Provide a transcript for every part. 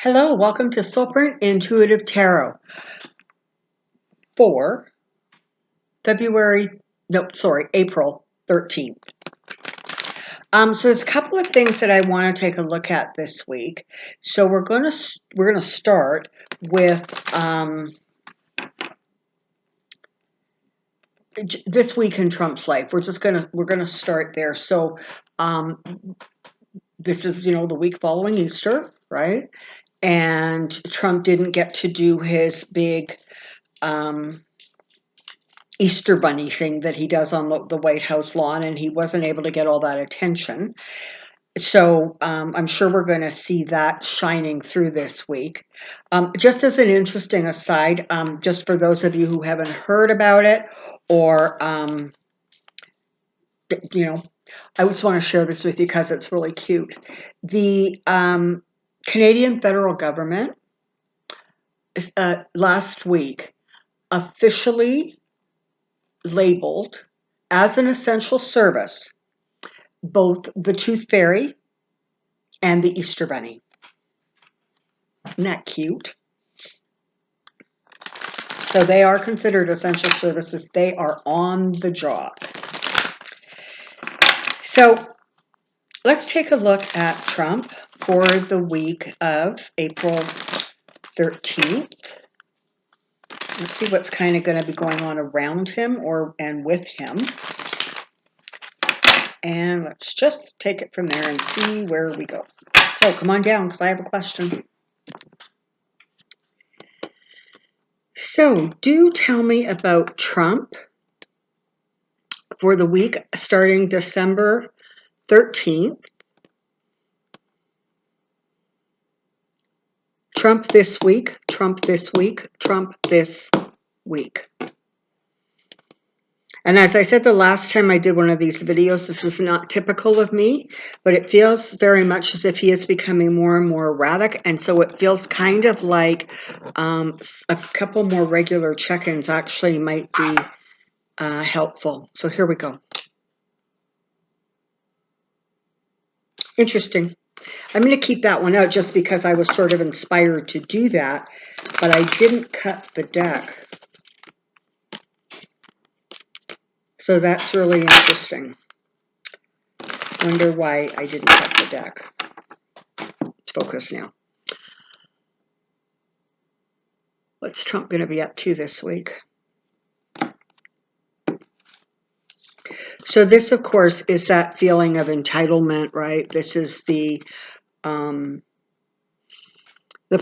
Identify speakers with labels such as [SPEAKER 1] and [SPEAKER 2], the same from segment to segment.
[SPEAKER 1] Hello, welcome to Soulprint Intuitive Tarot for April 13th. So there's a couple of things that I want to take a look at this week. So we're gonna start with this week in Trump's life. We're gonna start there. So this is the week following Easter, right? And Trump didn't get to do his big Easter bunny thing that he does on the White House lawn, and he wasn't able to get all that attention. So I'm sure we're going to see that shining through this week. Just as an interesting aside, just for those of you who haven't heard about it, or I just want to share this with you because it's really cute. The Canadian federal government last week officially labeled as an essential service both the Tooth Fairy and the Easter Bunny. Isn't that cute? So they are considered essential services. They are on the job. So let's take a look at Trump for the week of April 13th. Let's see what's kind of going to be going on around him and with him. And let's just take it from there and see where we go. So come on down because I have a question. So do tell me about Trump for the week starting December 13th. Trump this week, Trump this week, Trump this week. And as I said the last time I did one of these videos, this is not typical of me, but it feels very much as if he is becoming more and more erratic. And so it feels kind of like a couple more regular check-ins actually might be helpful. So here we go. Interesting. I'm going to keep that one out just because I was sort of inspired to do that, but I didn't cut the deck. So that's really interesting. Wonder why I didn't cut the deck. Focus now. What's Trump going to be up to this week? So this, of course, is that feeling of entitlement, right? This is the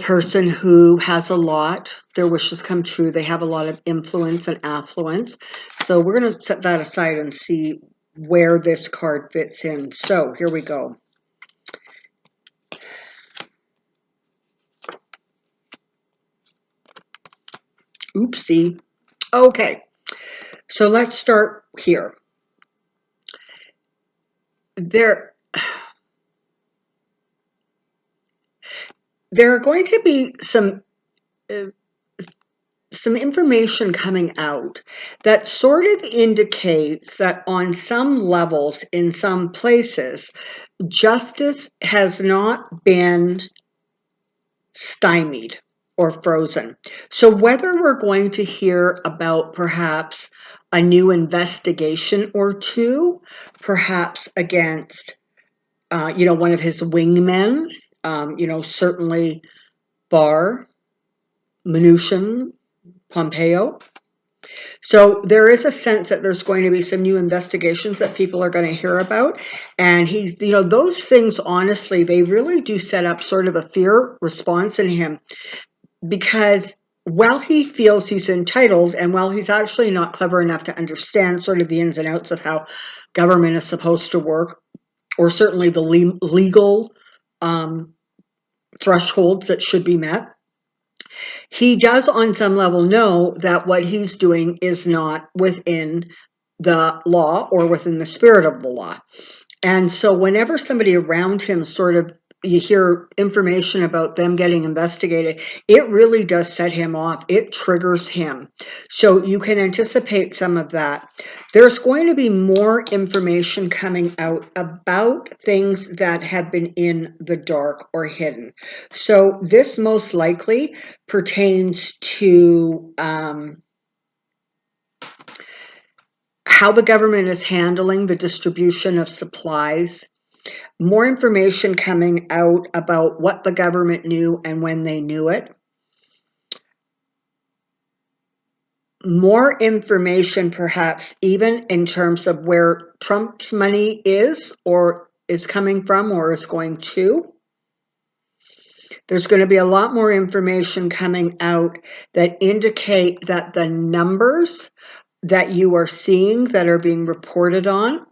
[SPEAKER 1] person who has a lot, their wishes come true, they have a lot of influence and affluence. So we're going to set that aside and see where this card fits in. So here we go. Oopsie. Okay, so let's start here. There are going to be some information coming out that sort of indicates that on some levels, in some places, justice has not been stymied or frozen. So whether we're going to hear about perhaps a new investigation or two, perhaps against, one of his wingmen, certainly Barr, Mnuchin, Pompeo. So there is a sense that there's going to be some new investigations that people are going to hear about. And those things, honestly, they really do set up sort of a fear response in him, because while he feels he's entitled, and while he's actually not clever enough to understand sort of the ins and outs of how government is supposed to work, or certainly the legal thresholds that should be met, he does on some level know that what he's doing is not within the law or within the spirit of the law. And so whenever somebody around him sort of you hear information about them getting investigated, it really does set him off. It triggers him. So you can anticipate some of that. There's going to be more information coming out about things that have been in the dark or hidden. So this most likely pertains to how the government is handling the distribution of supplies. More information coming out about what the government knew and when they knew it. More information, perhaps, even in terms of where Trump's money is or is coming from or is going to. There's going to be a lot more information coming out that indicate that the numbers that you are seeing that are being reported on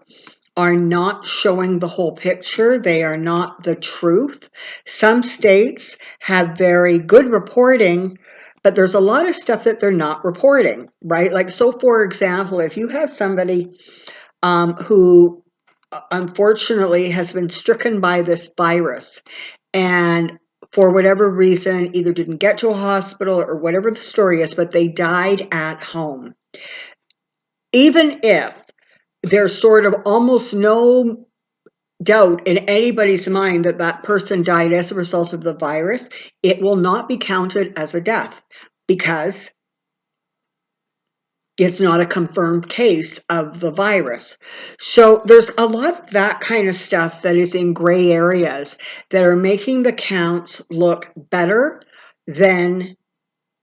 [SPEAKER 1] are not showing the whole picture. They are not the truth. Some states have very good reporting, but there's a lot of stuff that they're not reporting, right? Like, so for example, if you have somebody who unfortunately has been stricken by this virus and for whatever reason either didn't get to a hospital or whatever the story is, but they died at home. Even if there's sort of almost no doubt in anybody's mind that that person died as a result of the virus, it will not be counted as a death because it's not a confirmed case of the virus. So there's a lot of that kind of stuff that is in gray areas that are making the counts look better than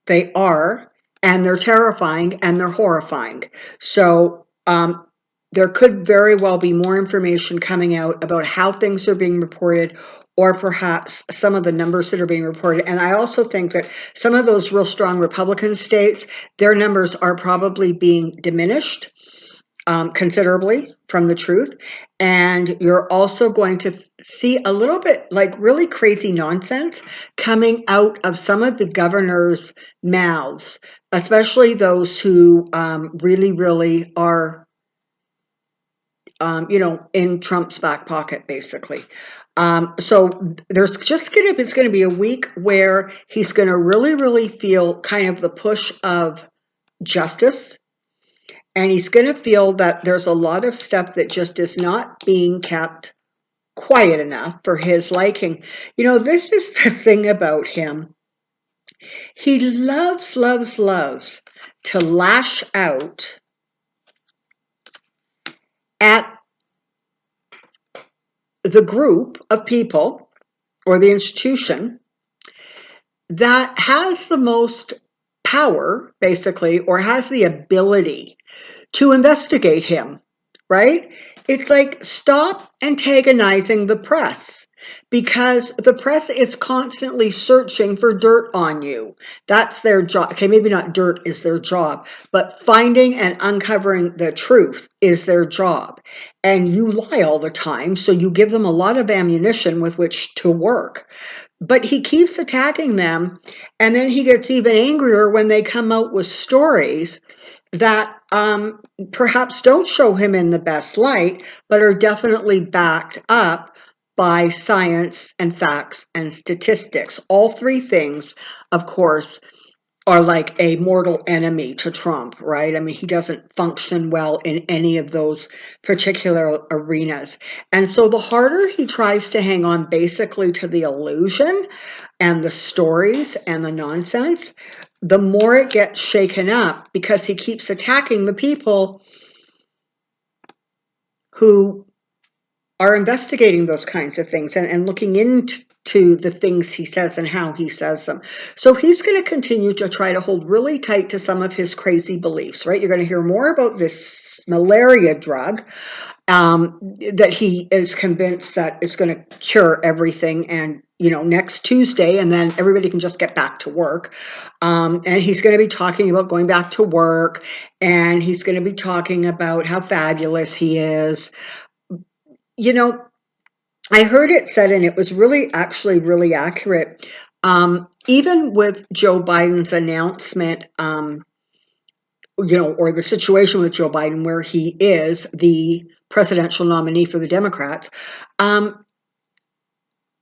[SPEAKER 1] they are, and they're terrifying and they're horrifying. So there could very well be more information coming out about how things are being reported, or perhaps some of the numbers that are being reported. And I also think that some of those real strong Republican states, their numbers are probably being diminished considerably from the truth. And you're also going to see a little bit like really crazy nonsense coming out of some of the governors' mouths, especially those who really, really are, in Trump's back pocket, basically. So there's just it's going to be a week where he's going to really, really feel kind of the push of justice. And he's going to feel that there's a lot of stuff that just is not being kept quiet enough for his liking. This is the thing about him. He loves, loves, loves to lash out at the group of people or the institution that has the most power, basically, or has the ability to investigate him, right? It's like, stop antagonizing the press, because the press is constantly searching for dirt on you. That's their job. Okay, maybe not dirt is their job, but finding and uncovering the truth is their job. And you lie all the time, so you give them a lot of ammunition with which to work. But he keeps attacking them, and then he gets even angrier when they come out with stories that perhaps don't show him in the best light, but are definitely backed up by science and facts and statistics. All three things, of course, are like a mortal enemy to Trump, right? I mean, he doesn't function well in any of those particular arenas. And so the harder he tries to hang on basically to the illusion and the stories and the nonsense, the more it gets shaken up, because he keeps attacking the people who are investigating those kinds of things and looking into the things he says and how he says them. So he's going to continue to try to hold really tight to some of his crazy beliefs, right? You're going to hear more about this malaria drug that he is convinced that it's going to cure everything, and next Tuesday, and then everybody can just get back to work. And he's going to be talking about going back to work, and he's going to be talking about how fabulous he is. I heard it said, and it was actually really accurate. Even with Joe Biden's announcement, or the situation with Joe Biden, where he is the presidential nominee for the Democrats,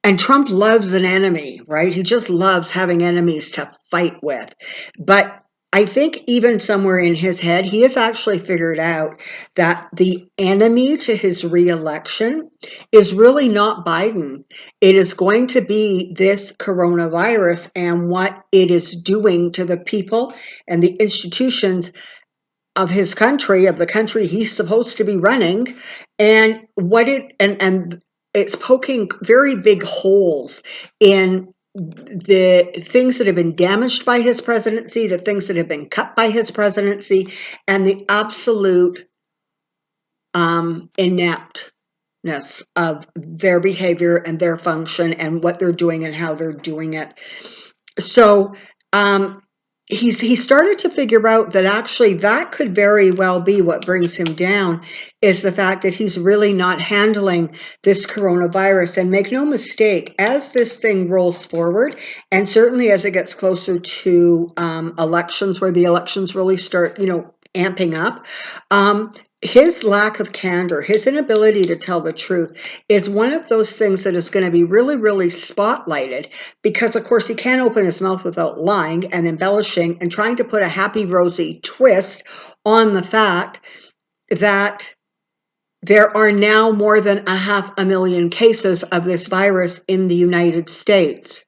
[SPEAKER 1] And Trump loves an enemy, right? He just loves having enemies to fight with. But I think even somewhere in his head, he has actually figured out that the enemy to his reelection is really not Biden. It is going to be this coronavirus and what it is doing to the people and the institutions of his country, of the country he's supposed to be running, and what it and it's poking very big holes in the things that have been damaged by his presidency, the things that have been cut by his presidency, and the absolute ineptness of their behavior and their function and what they're doing and how they're doing it. So he started to figure out that actually that could very well be what brings him down, is the fact that he's really not handling this coronavirus. And make no mistake, as this thing rolls forward, and certainly as it gets closer to elections, where the elections really start, amping up, his lack of candor, his inability to tell the truth is one of those things that is going to be really, really spotlighted, because of course he can't open his mouth without lying and embellishing and trying to put a happy, rosy twist on the fact that there are now more than 500,000 cases of this virus in the United States,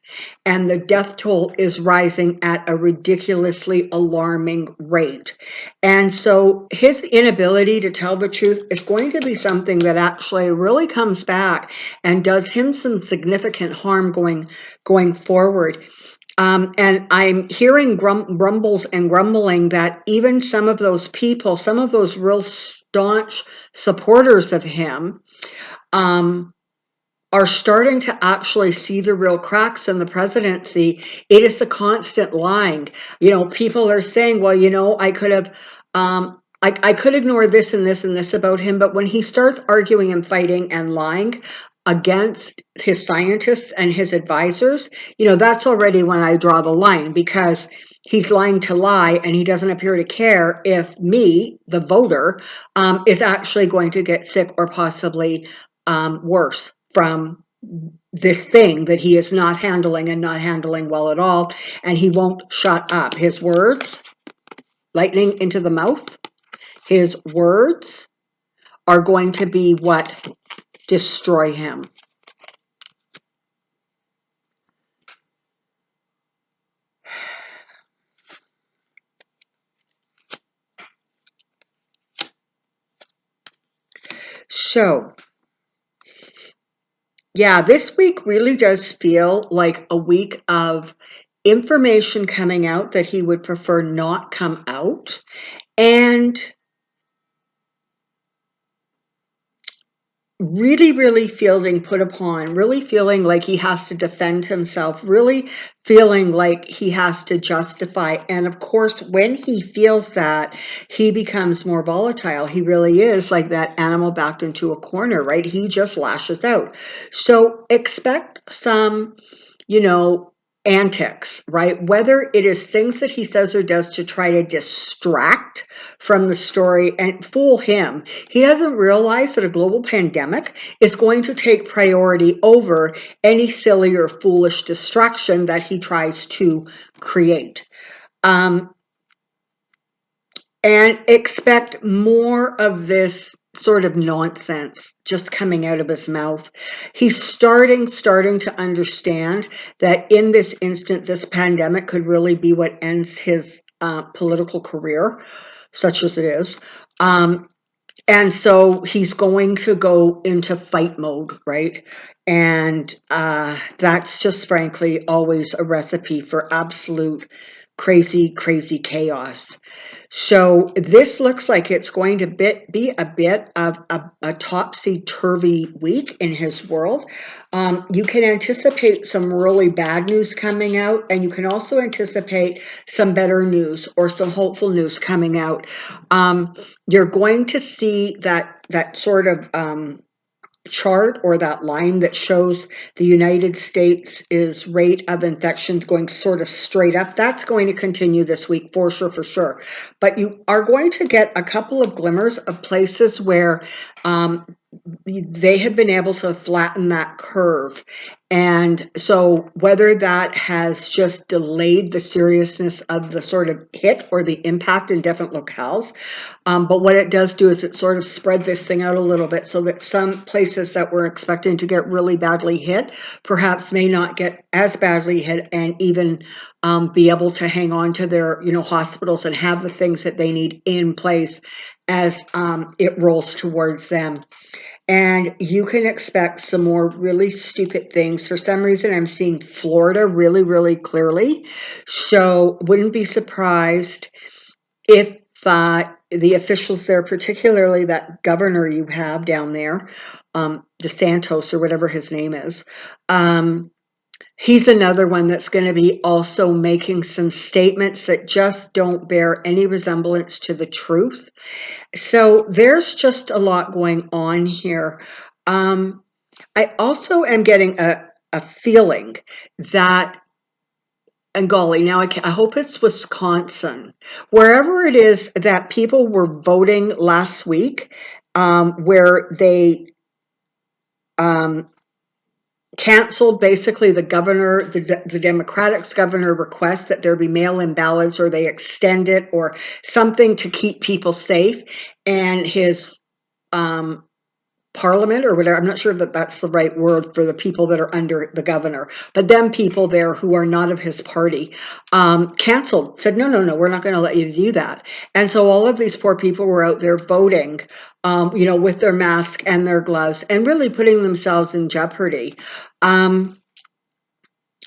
[SPEAKER 1] and the death toll is rising at a ridiculously alarming rate. And so his inability to tell the truth is going to be something that actually really comes back and does him some significant harm going forward. And I'm hearing rumbles and grumbling that even some of those people, some of those real staunch supporters of him, are starting to actually see the real cracks in the presidency. It is the constant lying. People are saying, well, I could have, I could ignore this and this and this about him, but when he starts arguing and fighting and lying against his scientists and his advisors, that's already when I draw the line, because he's lying to lie, and he doesn't appear to care if me, the voter, is actually going to get sick or possibly worse from this thing that he is not handling, and not handling well at all. And he won't shut up. His words, lightning into the mouth, his words are going to be what destroy him. So, yeah, this week really does feel like a week of information coming out that he would prefer not come out, and really, really feeling put upon, really feeling like he has to defend himself, really feeling like he has to justify. And of course, when he feels that, he becomes more volatile. He really is like that animal backed into a corner, right? He just lashes out. So expect some, antics, right? Whether it is things that he says or does to try to distract from the story and fool him. He doesn't realize that a global pandemic is going to take priority over any silly or foolish distraction that he tries to create. And expect more of this sort of nonsense just coming out of his mouth. He's starting to understand that in this instant, this pandemic could really be what ends his political career, such as it is. And so he's going to go into fight mode, right? And that's just frankly always a recipe for absolute crazy, crazy chaos. So this looks like it's going to be a bit of a topsy-turvy week in his world. You can anticipate some really bad news coming out, and you can also anticipate some better news or some hopeful news coming out. You're going to see that sort of chart, or that line that shows the United States' rate of infections going sort of straight up. That's going to continue this week for sure. But you are going to get a couple of glimmers of places where they have been able to flatten that curve. And so whether that has just delayed the seriousness of the sort of hit or the impact in different locales, but what it does do is it sort of spread this thing out a little bit so that some places that were expecting to get really badly hit perhaps may not get as badly hit, and even be able to hang on to their hospitals and have the things that they need in place as it rolls towards them. And you can expect some more really stupid things. For some reason, I'm seeing Florida really, really clearly. So wouldn't be surprised if the officials there, particularly that governor you have down there, DeSantos or whatever his name is, he's another one that's going to be also making some statements that just don't bear any resemblance to the truth. So there's just a lot going on here. I also am getting a feeling that, and golly, now I hope it's Wisconsin, wherever it is that people were voting last week, where they canceled basically the governor, the Democratic's governor request that there be mail-in ballots, or they extend it or something to keep people safe, and his parliament or whatever, I'm not sure that that's the right word for the people that are under the governor, but them people there who are not of his party, canceled, said, no, we're not going to let you do that. And so all of these poor people were out there voting, with their mask and their gloves and really putting themselves in jeopardy. And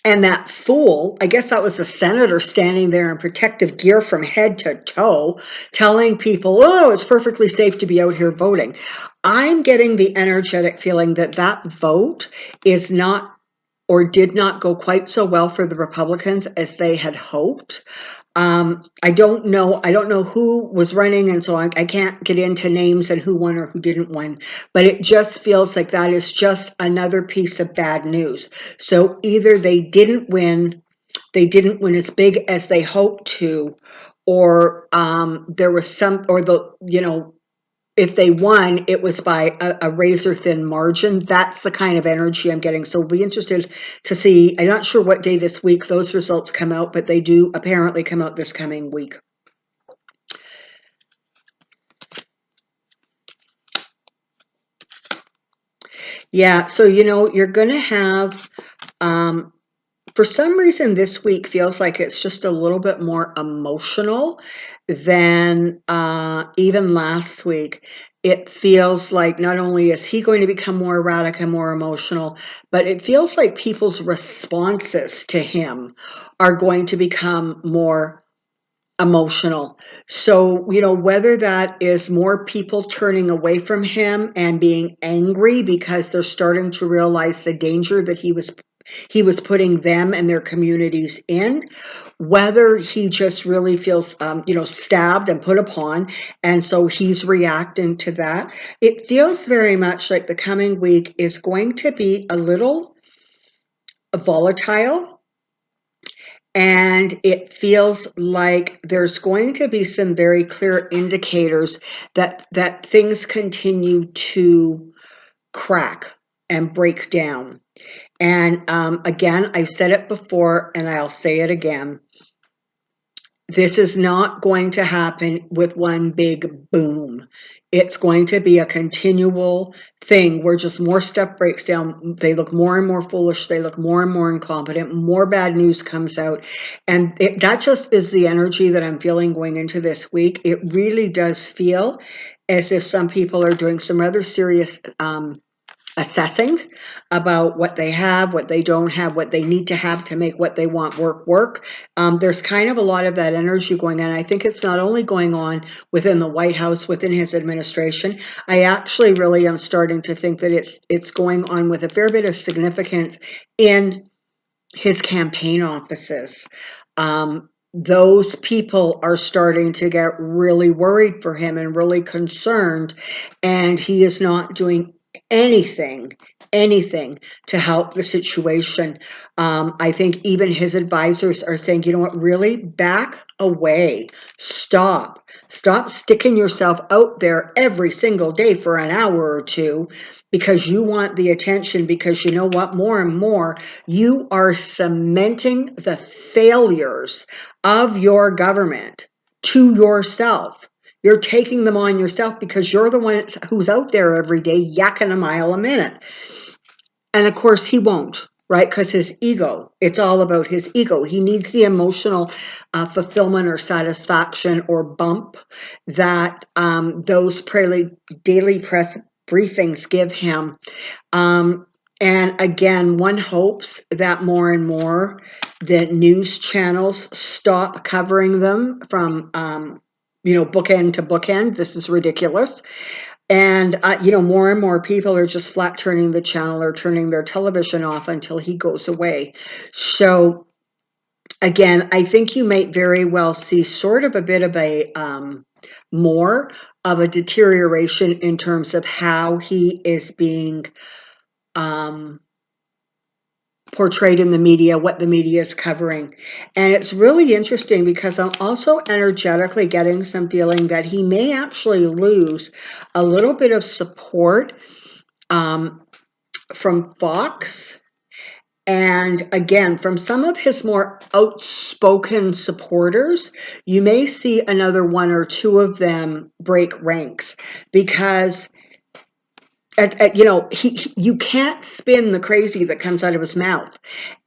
[SPEAKER 1] that fool, I guess that was a senator standing there in protective gear from head to toe, telling people, oh, it's perfectly safe to be out here voting. I'm getting the energetic feeling that that vote is not, or did not go quite so well for the Republicans as they had hoped. I don't know who was running, and so I can't get into names and who won or who didn't win, but it just feels like that is just another piece of bad news. So either they didn't win as big as they hoped to, or there was some, or if they won, it was by a razor thin margin. That's the kind of energy I'm getting. So we'll be interested to see. I'm not sure what day this week those results come out, but they do apparently come out this coming week. Yeah, so you're going to have, for some reason, this week feels like it's just a little bit more emotional than even last week. It feels like not only is he going to become more erratic and more emotional, but it feels like people's responses to him are going to become more emotional. So, whether that is more people turning away from him and being angry because they're starting to realize the danger that he was putting them and their communities in, whether he just really feels, stabbed and put upon, and so he's reacting to that. It feels very much like the coming week is going to be a little volatile, and it feels like there's going to be some very clear indicators that things continue to crack and break down. And again, I've said it before and I'll say it again. This is not going to happen with one big boom. It's going to be a continual thing where just more stuff breaks down. They look more and more foolish. They look more and more incompetent. More bad news comes out. And that just is the energy that I'm feeling going into this week. It really does feel as if some people are doing some rather serious assessing about what they have, what they don't have, what they need to have to make what they want work. There's kind of a lot of that energy going on. I think it's not only going on within the White House, within his administration. I actually really am starting to think that it's going on with a fair bit of significance in his campaign offices. Those people are starting to get really worried for him and really concerned, and he is not doing anything, anything to help the situation. I think even his advisors are saying, you know what, really back away. Stop sticking yourself out there every single day for an hour or two because you want the attention, because you know what, more and more, you are cementing the failures of your government to yourself. You're taking them on yourself because you're the one who's out there every day yakking a mile a minute. And of course, he won't, right? Because his ego, it's all about his ego. He needs the emotional fulfillment or satisfaction or bump that those daily press briefings give him. And again, one hopes that more and more the news channels stop covering them from bookend to bookend. This is ridiculous. And, more and more people are just flat turning the channel or turning their television off until he goes away. So, again, I think you might very well see sort of a bit of a more of a deterioration in terms of how he is being portrayed in the media, what the media is covering. And it's really interesting because I'm also energetically getting some feeling that he may actually lose a little bit of support from Fox. And again, from some of his more outspoken supporters, you may see another one or two of them break ranks because you can't spin the crazy that comes out of his mouth.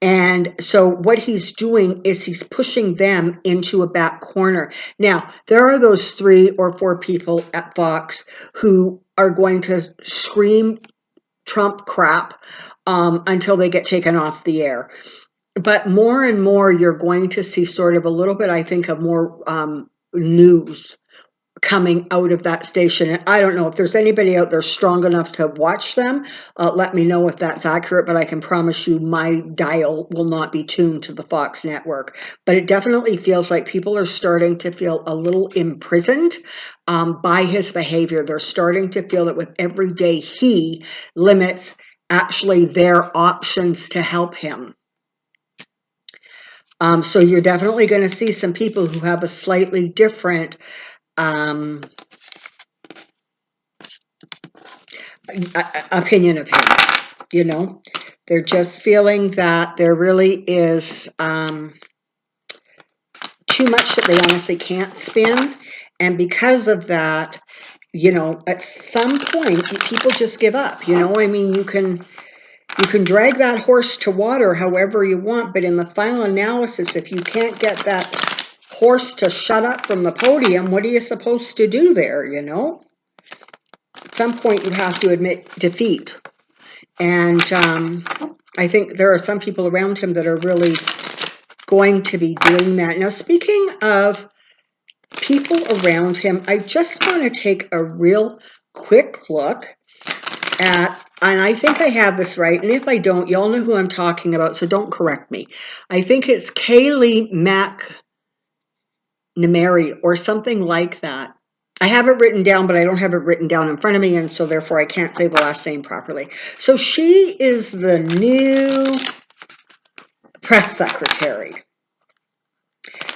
[SPEAKER 1] And so what he's doing is he's pushing them into a back corner. Now, there are those 3 or 4 people at Fox who are going to scream Trump crap until they get taken off the air. But more and more, you're going to see sort of a little bit, I think, of more news coming out of that station. And I don't know if there's anybody out there strong enough to watch them. Let me know if that's accurate, but I can promise you my dial will not be tuned to the Fox network. But it definitely feels like people are starting to feel a little imprisoned by his behavior. They're starting to feel that with every day he limits actually their options to help him. So you're definitely going to see some people who have a slightly different opinion of him. They're just feeling that there really is too much that they honestly can't spin, and because of that, at some point people just give up. I mean, you can drag that horse to water however you want, but in the final analysis, if you can't get that horse to shut up from the podium, what are you supposed to do there? At some point you have to admit defeat. And I think there are some people around him that are really going to be doing that. Now, speaking of people around him, I just want to take a real quick look at, and I think I have this right, and if I don't, y'all know who I'm talking about, so don't correct me. I think it's KAYLEIGH McNamara or something like that. I have it written down, but I don't have it written down in front of me, and so therefore I can't say the last name properly. So she is the new press secretary.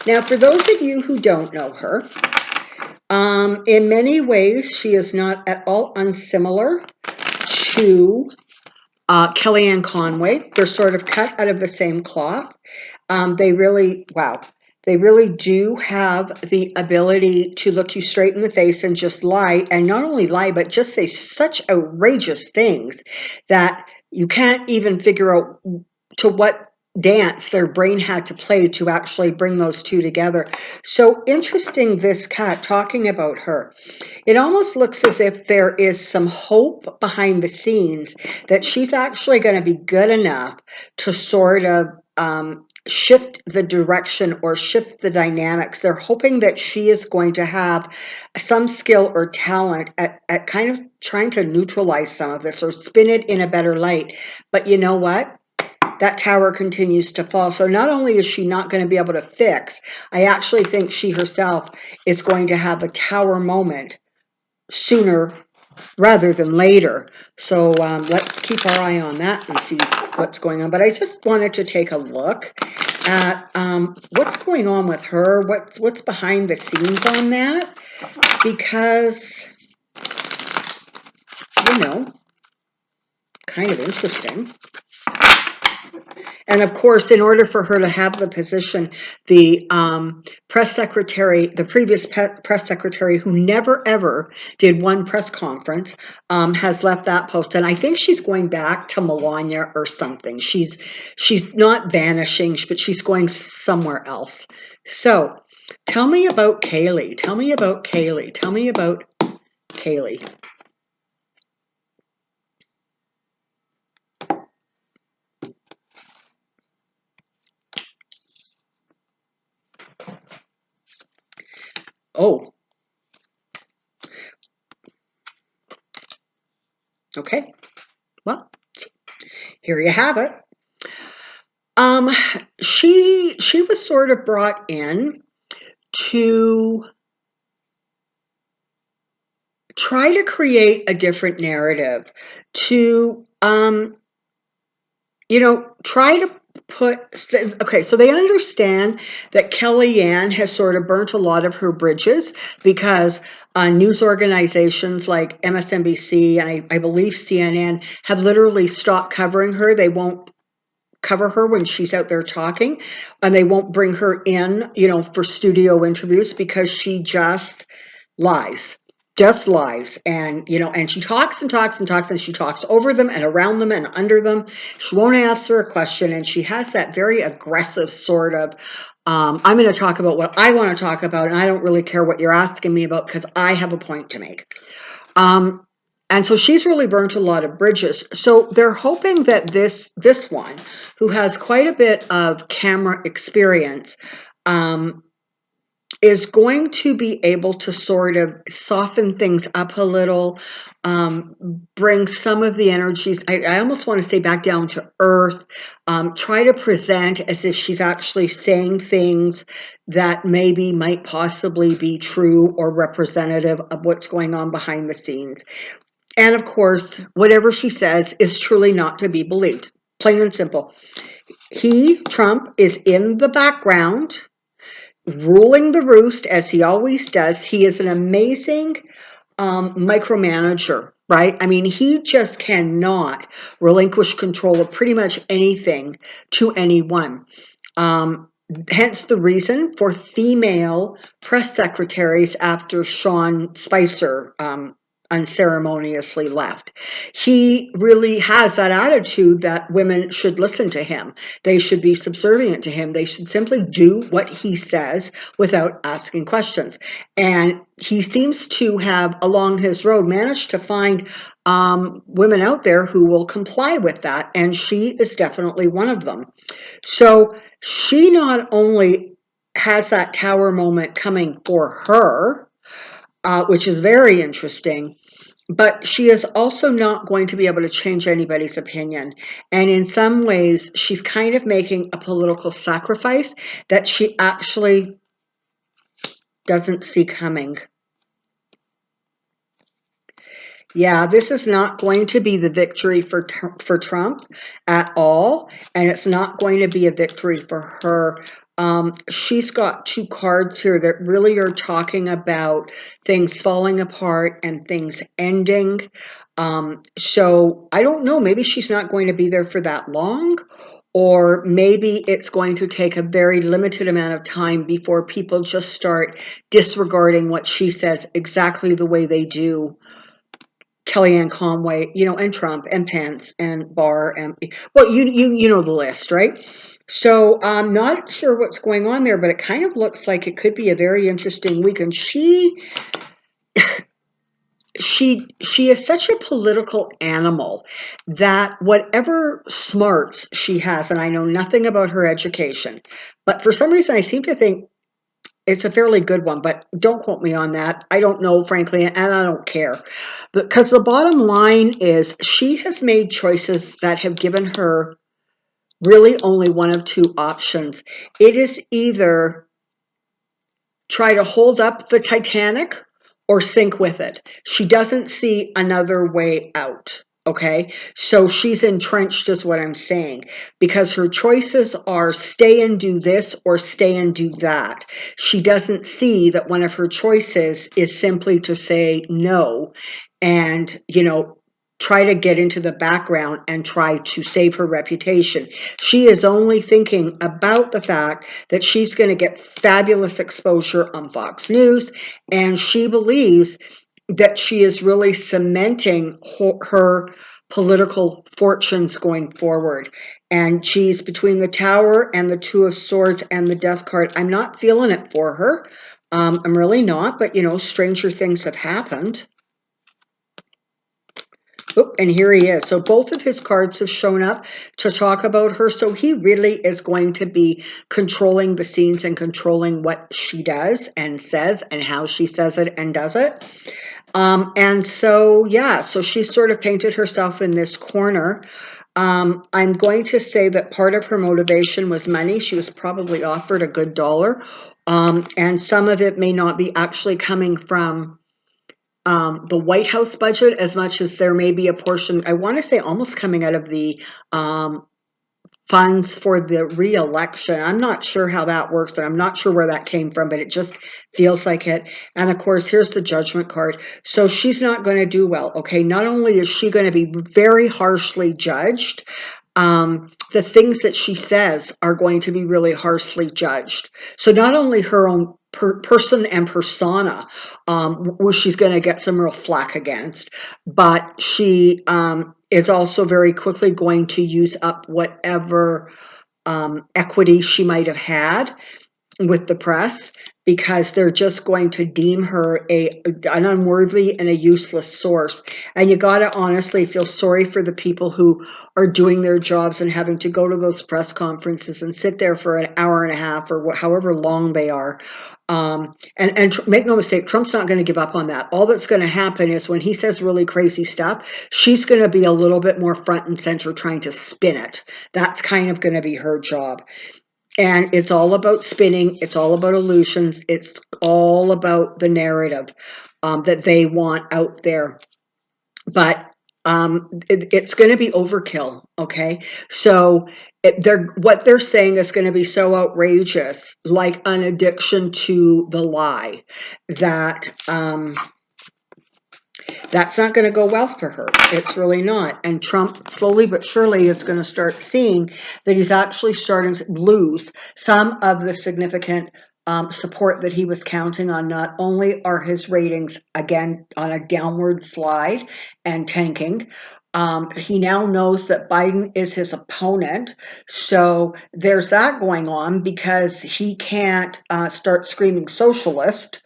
[SPEAKER 1] Now, for those of you who don't know her, in many ways, she is not at all unsimilar to Kellyanne Conway. They're sort of cut out of the same cloth. They really do have the ability to look you straight in the face and just lie, and not only lie, but just say such outrageous things that you can't even figure out to what dance their brain had to play to actually bring those two together. So interesting, this cat talking about her. It almost looks as if there is some hope behind the scenes that she's actually going to be good enough to sort of shift the direction or shift the dynamics. They're hoping that she is going to have some skill or talent at kind of trying to neutralize some of this or spin it in a better light. But you know what? That tower continues to fall. So not only is she not going to be able to fix, I actually think she herself is going to have a tower moment sooner rather than later. So let's keep our eye on that and see what's going on. But I just wanted to take a look at what's going on with her, what's behind the scenes on that, because, you know, kind of interesting. And of course, in order for her to have the position, the press secretary, the previous press secretary, who never ever did one press conference, has left that post. And I think she's going back to Melania or something. She's not vanishing, but she's going somewhere else. So tell me about KAYLEIGH. Tell me about KAYLEIGH. Tell me about KAYLEIGh. Oh, okay. Well, here you have it. Um, she was sort of brought in to try to create a different narrative, to try to put, okay, so they understand that Kellyanne has sort of burnt a lot of her bridges because news organizations like MSNBC and I believe CNN have literally stopped covering her. They won't cover her when she's out there talking, and they won't bring her in, for studio interviews because she just lies. And she talks and talks and talks, and she talks over them and around them and under them. She won't answer a question, and she has that very aggressive sort of, I'm going to talk about what I want to talk about, and I don't really care what you're asking me about because I have a point to make. And so she's really burnt a lot of bridges. So they're hoping that this one, who has quite a bit of camera experience, is going to be able to sort of soften things up a little, bring some of the energies, I almost want to say, back down to earth, try to present as if she's actually saying things that maybe might possibly be true or representative of what's going on behind the scenes. And of course, whatever she says is truly not to be believed. Plain and simple. Trump, is in the background, ruling the roost as he always does. He is an amazing micromanager, right? I mean, he just cannot relinquish control of pretty much anything to anyone. Hence the reason for female press secretaries after Sean Spicer unceremoniously left. He really has that attitude that women should listen to him. They should be subservient to him. They should simply do what he says without asking questions. And he seems to have, along his road, managed to find women out there who will comply with that. And she is definitely one of them. So she not only has that tower moment coming for her, which is very interesting, but she is also not going to be able to change anybody's opinion. And in some ways, she's kind of making a political sacrifice that she actually doesn't see coming. Yeah, this is not going to be the victory for Trump at all, and it's not going to be a victory for her. She's got two cards here that really are talking about things falling apart and things ending. So I don't know, maybe she's not going to be there for that long, or maybe it's going to take a very limited amount of time before people just start disregarding what she says exactly the way they do Kellyanne Conway, and Trump and Pence and Barr and, well, you know the list, right? So I'm not sure what's going on there, but it kind of looks like it could be a very interesting week. And she is such a political animal that whatever smarts she has, and I know nothing about her education, but for some reason I seem to think it's a fairly good one, but don't quote me on that. I don't know, frankly, and I don't care. Because the bottom line is she has made choices that have given her really only one of two options. It is either try to hold up the Titanic or sync with it. She doesn't see another way out. Okay, so she's entrenched, is what I'm saying, because her choices are stay and do this or stay and do that. She doesn't see that one of her choices is simply to say no and, try to get into the background and try to save her reputation. She is only thinking about the fact that she's going to get fabulous exposure on Fox News, and she believes that she is really cementing her political fortunes going forward. And she's between the Tower and the Two of Swords and the Death card. I'm not feeling it for her. I'm really not, but stranger things have happened. Oh, and here he is. So both of his cards have shown up to talk about her. So he really is going to be controlling the scenes and controlling what she does and says and how she says it and does it. And so, yeah, so she's sort of painted herself in this corner. I'm going to say that part of her motivation was money. She was probably offered a good dollar. And some of it may not be actually coming from the White House budget as much as there may be a portion, I want to say almost coming out of the funds for the re-election. I'm not sure how that works, and I'm not sure where that came from, but it just feels like it. And of course, here's the Judgment card. So she's not going to do well, okay? Not only is she going to be very harshly judged, the things that she says are going to be really harshly judged. So not only her own person and persona, where she's going to get some real flack against, but she is also very quickly going to use up whatever equity she might have had with the press, because they're just going to deem her an unworthy and a useless source. And you got to honestly feel sorry for the people who are doing their jobs and having to go to those press conferences and sit there for an hour and a half or however long they are. And make no mistake, Trump's not going to give up on that. All that's going to happen is when he says really crazy stuff, she's going to be a little bit more front and center trying to spin it. That's kind of going to be her job. And it's all about spinning. It's all about illusions. It's all about the narrative that they want out there. But it's going to be overkill, okay? So what they're saying is going to be so outrageous, like an addiction to the lie, that that's not going to go well for her. It's really not. And Trump slowly but surely is going to start seeing that he's actually starting to lose some of the significant support that he was counting on. Not only are his ratings, again, on a downward slide and tanking, he now knows that Biden is his opponent. So there's that going on, because he can't start screaming socialist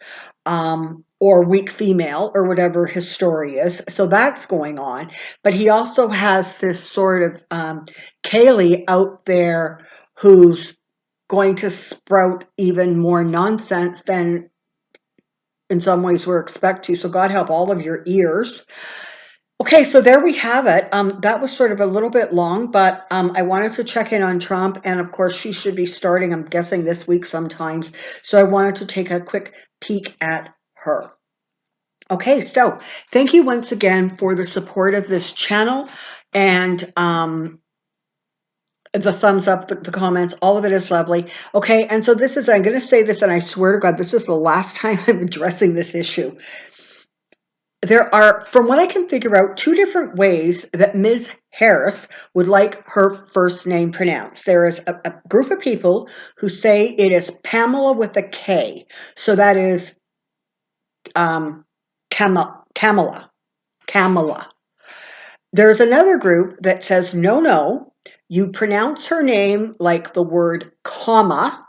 [SPEAKER 1] or weak female or whatever his story is. So that's going on. But he also has this sort of KAYLEIGH out there who's going to sprout even more nonsense than in some ways we're expect to. So God help all of your ears. Okay, so there we have it. That was sort of a little bit long, but I wanted to check in on Trump. And of course, she should be starting, I'm guessing, this week sometimes. So I wanted to take a quick peek at her. Okay, so thank you once again for the support of this channel, and the thumbs up, the comments, all of it is lovely. Okay, and so I'm going to say this, and I swear to God, this is the last time I'm addressing this issue. There are, from what I can figure out, two different ways that Ms. Harris would like her first name pronounced. There is a group of people who say it is Pamela with a K. So that is Kamala. There's another group that says, no, you pronounce her name like the word comma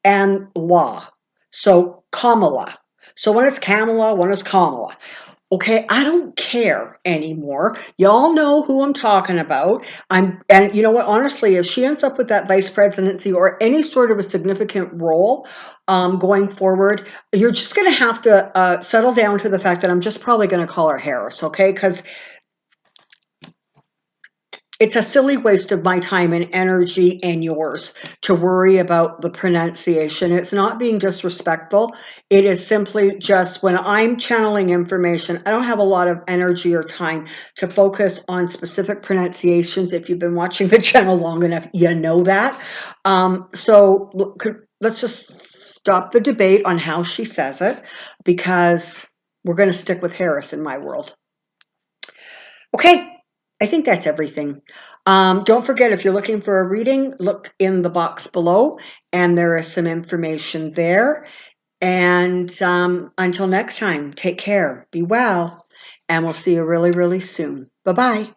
[SPEAKER 1] and la. So Kamala. So one is Kamala, one is Kamala. Okay, I don't care anymore. Y'all know who I'm talking about. And you know what? Honestly, if she ends up with that vice presidency or any sort of a significant role going forward, you're just going to have to settle down to the fact that I'm just probably going to call her Harris, okay? Because it's a silly waste of my time and energy and yours to worry about the pronunciation. It's not being disrespectful. It is simply just when I'm channeling information, I don't have a lot of energy or time to focus on specific pronunciations. If you've been watching the channel long enough, you know that. So let's just stop the debate on how she says it, because we're going to stick with Harris in my world. Okay, I think that's everything. Don't forget, if you're looking for a reading, look in the box below, and there is some information there. And until next time, take care, be well, and we'll see you really, really soon. Bye-bye.